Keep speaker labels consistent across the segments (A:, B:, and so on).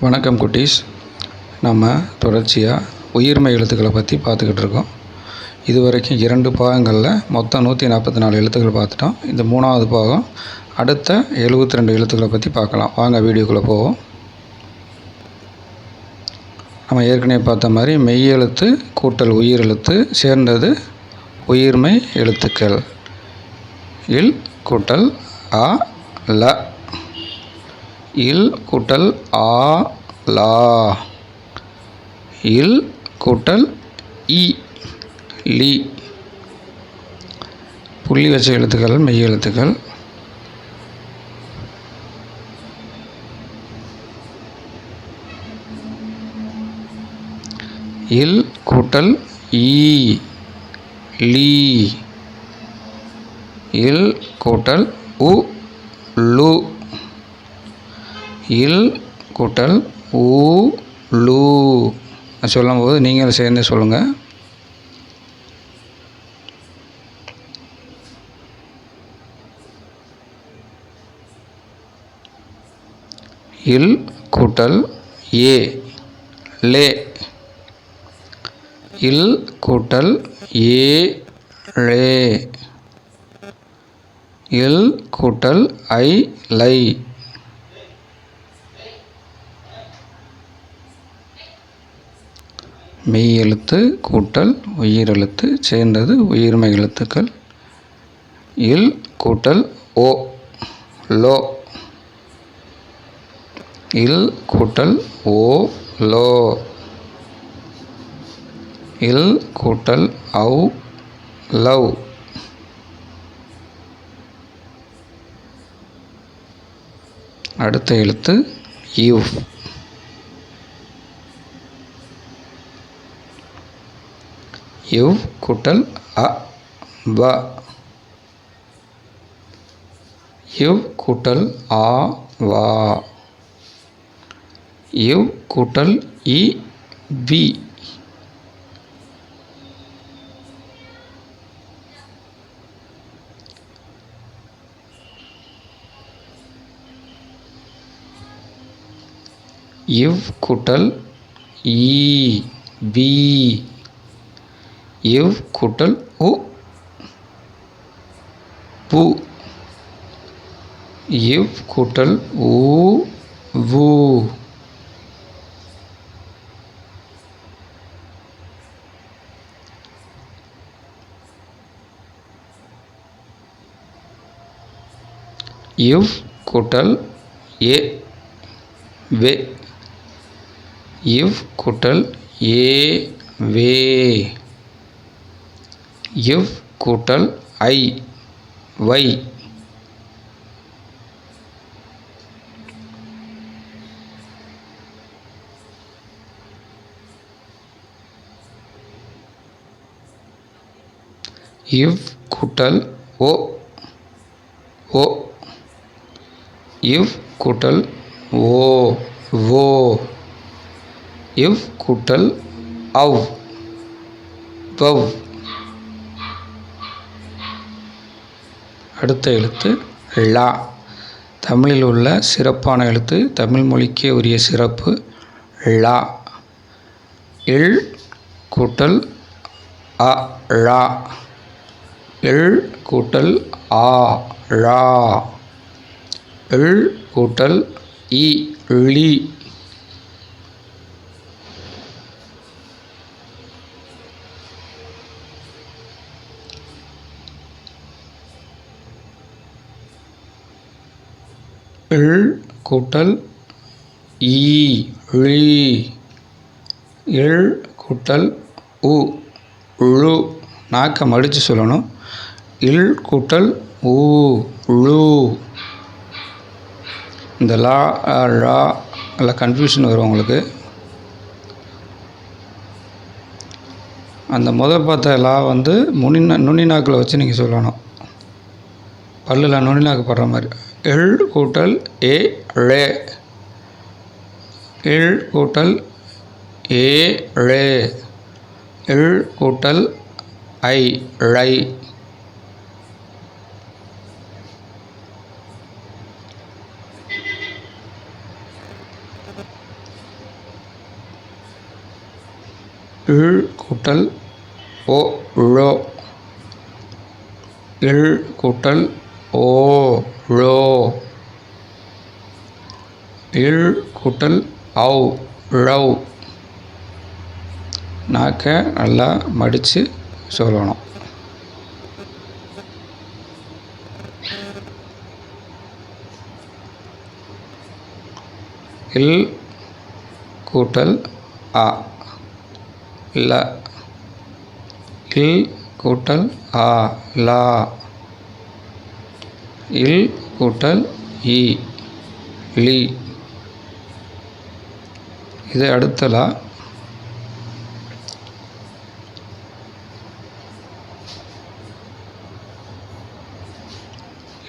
A: வணக்கம் குட்டீஸ். நம்ம தொடர்ச்சியாக உயிர்மெய் எழுத்துக்களை பற்றி பார்த்துக்கிட்டு இருக்கோம். இது வரைக்கும் 2 பாகங்களில் மொத்தம் 144 எழுத்துக்கள் பார்த்துட்டோம். இந்த 3வது பாகம் அடுத்த 72 எழுத்துக்களை பற்றி பார்க்கலாம். வாங்க வீடியோக்குள்ளே போவோம். நம்ம ஏற்கனவே பார்த்த மாதிரி மெய் எழுத்து கூட்டல் உயிர் எழுத்து சேர்ந்தது உயிர்மெய் எழுத்துக்கள். இல் கூட்டல் அ ல, இல் கூட்டல் ஆ லா, இல் கூட்டல் இ லி. புள்ளி வச்ச எழுத்துக்கள் மெய் எழுத்துக்கள். இல் கூட்டல் ஈ லீ, இல் கூட்டல் உ லு, இல் கூட்டல் ஊ லூ. சொல்லும்போது நீங்கள் சேர்ந்து சொல்லுங்கள். இல் கூட்டல் ஏ லே, இல் கூட்டல் ஏ ழே, இல் கூட்டல் ஐ லை, மெய் எழுத்து கூட்டல் உயிர் எழுத்து சேர்ந்தது உயிர்மெய் எழுத்துக்கள். இல் கூட்டல் ஓ லோ, இல் கூட்டல் ஓ லோ, இல் கூட்டல் ஔ லவ், அடுத்த எழுத்து இவ். இவ் கூட்டல் அ வ, இவ் கூட்டல் ஆ வா, இவ் கூட்டல் இ வி, இவ் கூட்டல் ஈ வி, இவ் கூட்டல் உ பு, இவ் கூட்டல் ஊ வு, இவ் கூட்டல் ஏ வே, இவ் கூட்டல் ஏ வே, இவ் கூட்டல் ஐ வை, இவ் கூட்டல் ஓ ஓ, இவ் கூட்டல் ஓ ஓ, இவ் கூட்டல் அவ் வவ். அடுத்த எழுத்து லா. தமிழில் உள்ள சிறப்பான எழுத்து, தமிழ் மொழிக்கே உரிய சிறப்பு லா. இல் கூட்டல் அ ழா, இல் கூட்டல் ஆ ழா, இல் கூட்டல் இ லி, இல் கூட்டல் ஈ லீ, இல் கூட்டல் உ ழு. நாக்கை மடித்து சொல்லணும். இல் கூட்டல் ஊ ழு. இந்த லா ழா எல்லாம் கன்ஃபியூஷன் வரும் உங்களுக்கு. அந்த முதல் பார்த்த லா வந்து நுனி நாக்கில் வச்சு நீங்கள் சொல்லணும். பல்லில் நுனி நாக்கு படுற மாதிரி. இல் கூட்டல் ஏ ழே, இல் கூட்டல் ஏ ழே, இல் கூட்டல் ஐ ழை, இல் கூட்டல் ஓ ழோ, இல் கூட்டல் ஓ ழோ, இல் கூட்டல் ஔ ழவ். நாக்கை நல்லா மடித்து சொல்லணும். இல் கூட்டல் அ ல, இல் கூட்டல் ஆ லா, இல் கூட்டல் இ லி. இது அடுத்த லா.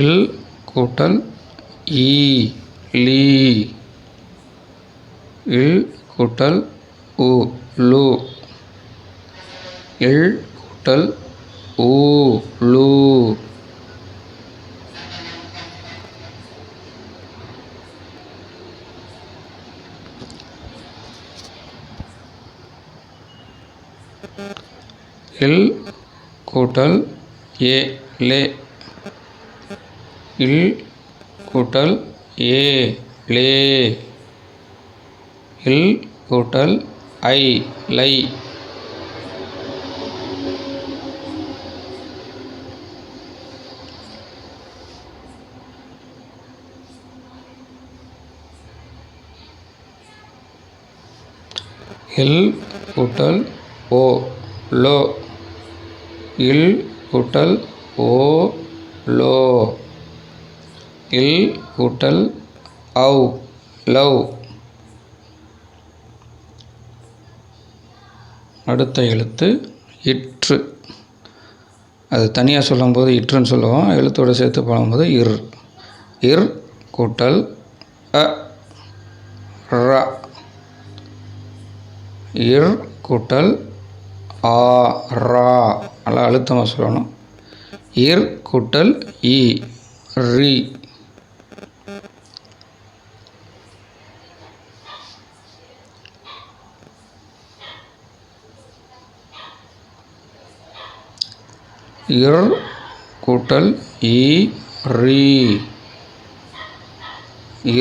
A: இல் கூட்டல் ஈ லீ, இல் கூட்டல் உ லு, இல் கூட்டல் ஊ லூ, இல் கூட்டல் ஏ லே, இல் கூட்டல் ஏ லே, இல் கூட்டல் ஐ லை, இல் கூட்டல் ஓ லோ, இல் கூட்டல் ஓ லோ, இல் கூட்டல் ஔ லவ். அடுத்த எழுத்து இற்று. அது தனியாக சொல்லும்போது இற்றுன்னு சொல்லுவோம், எழுத்தோடு சேர்த்து பாடும்போது இர். இர் கூட்டல் அ ர, இர் கூட்டல் ஆ ரா. நல்லா அழுத்தமாக சொல்லணும். இர் கூட்டல் இ ரி, இர் கூட்டல் இ ரி,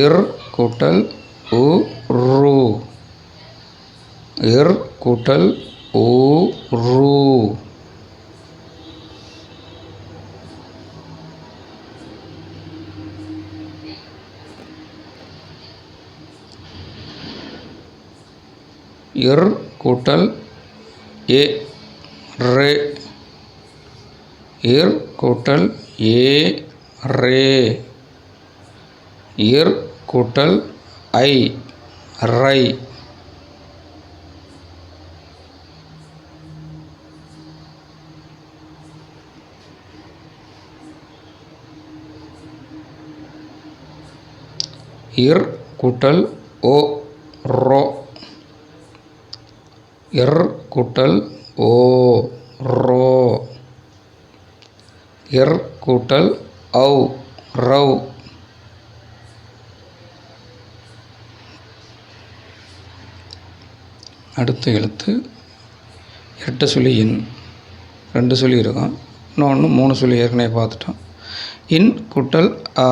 A: இர் கூட்டல் உ ரு, இர் கூட்டல் ஊ ரு, இர் கூட்டல் ஏ ரே, இர் கூட்டல் ஏ ரே, இர் கூட்டல் ஐ ரை, இர் கூட்டல் ஓ ரோ, இர் கூட்டல் ஓ ரோ, இர் கூட்டல் ஔ ரவ். அடுத்த எழுத்து இரட்டை சொல்லி இன். 2 சொல்லி இருக்கும், இன்னொன்று 3 சொல்லி ஏற்கனவே பார்த்துட்டோம். இன் கூட்டல் அ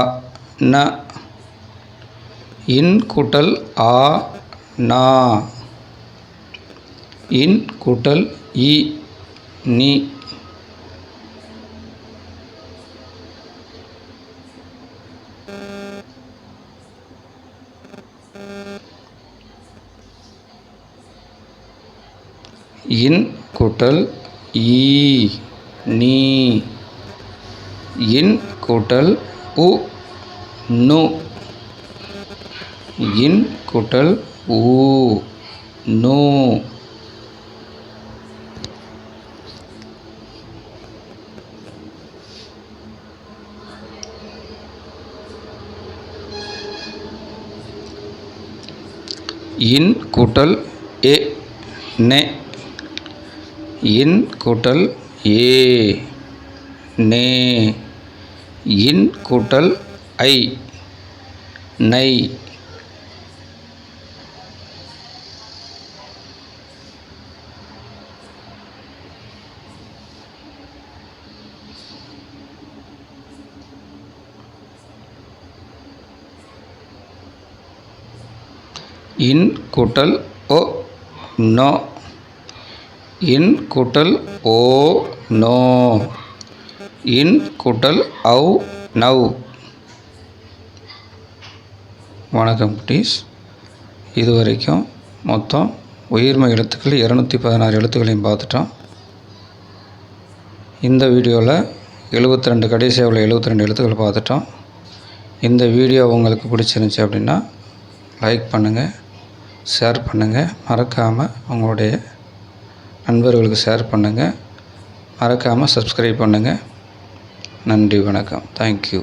A: ந, இன் கூட்டல் ஆ நா, இன் கூட்டல் இ நீ, இன் கூட்டல் ஈ நீ, இன் கூட்டல் உ நு, இன் கூட்டல் ஊ நு, இன் கூட்டல் ஏ நே, இன் கூட்டல் ஏ நே, இன் கூட்டல் ஐ நை, இன் கூட்டல் ஓ நோ. இன் கூட்டல் ஓ நோ. இன் கூட்டல் ஔ நவ். வணக்கம் குட்டீஸ். இது வரைக்கும் மொத்தம் உயிர்மை எழுத்துக்கள் 216 எழுத்துக்களையும் பார்த்துட்டோம். இந்த வீடியோவில் 72 கடைசியாக உள்ள 72 எழுத்துக்கள் பார்த்துட்டோம். இந்த வீடியோ உங்களுக்கு பிடிச்சிருந்துச்சி அப்படின்னா லைக் பண்ணுங்கள், ஷேர் பண்ணுங்கள். மறக்காமல் உங்களுடைய நண்பர்களுக்கு ஷேர் பண்ணுங்கள். மறக்காமல் சப்ஸ்கிரைப் பண்ணுங்கள். நன்றி, வணக்கம். தேங்க்யூ.